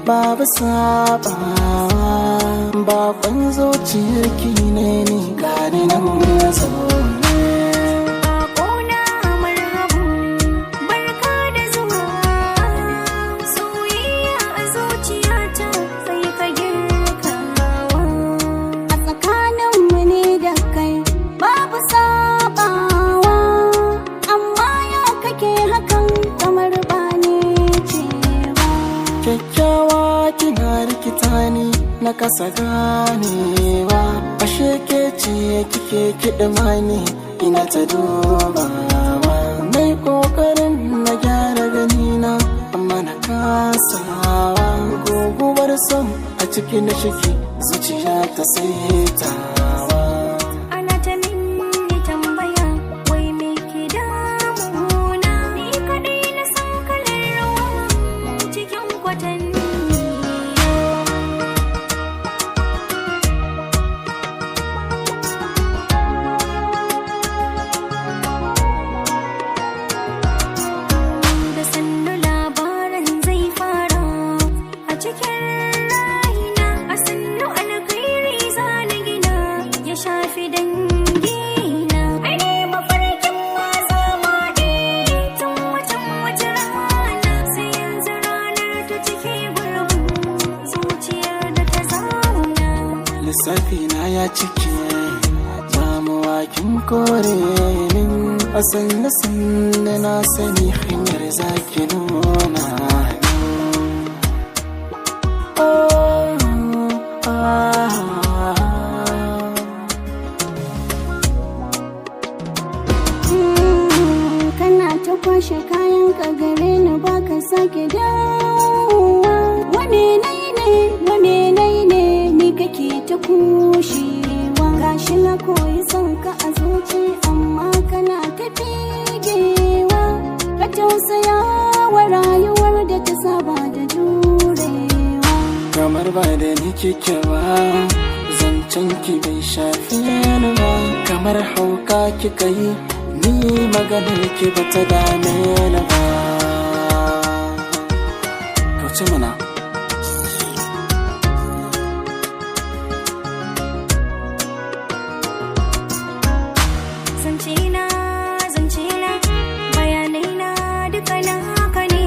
babu sabawa. Bakon zuciyarki ne ni gani nan zaune. Bakona marhabu, barka da zuwa. Soyayya a zuciyata sai ka girkawa. A tsakaninmu ne da kai babu sabawa, amma ya kake hakan kamar ba ni ce ba. Kyakkyawa kina rikita ni na kasa ganewa, ashe ke ce kike kiɗima ni ina ta dubawa. Mai ƙoƙarin na gyara ganina amma na kasawa. Guguwar son a ciki na shiki zuciya ta saitawa. Ana ta mini tambaya wai me ke damuna, ni kaɗai na san kalar rawa cikin kwatanni. Da sannu labarin zai fara a cikin raina, a sannu alkhairi zana gina ya shafi dangina. Ai ne mafarkin ma zama ne tun wata rana, sai yanzu ranar ta cike gurbin zuciyar da ta zauna. Lissafi na ya cike damuwa kin kore min, a sannu sannu na sani hanyar zaki nuna Kana ta kwashe kayan ka gare ni baka sake dawowa. Wane nai ne ni kake ta kushewa. Gashi na koyi son ka a zuci amma kana ta figewa. Ka tausaya wa rayuwar da ta saba da jurewa. kamar ba da ni kike ba, zancen ki bai shafi ni ba. Kamar hauka kika yi ni maganar ki bata dame ni ba. Kauce mana. Zancena, bayanai na duka na haka ne.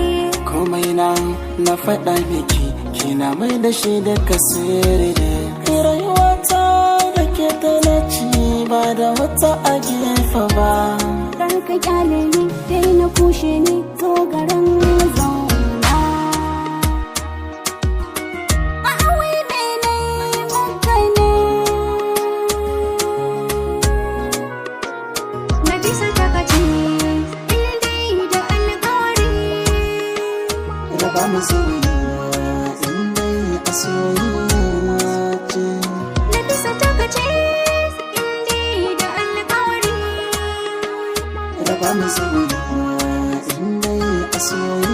Komai na faɗa miki kina mai da shi da kasiri ne. Rayuwata da ke talaci ba da wata a gefe ba. Kar ka kyale ni dai na kushe ni zo garin zauna. A wai mene maka ne na bisa takaci dai da alƙawari. Raba mu soyayya in dai a soyayya ce. Na bisa takaci dai da alƙawari. Raba mu soyayya in dai a soyayya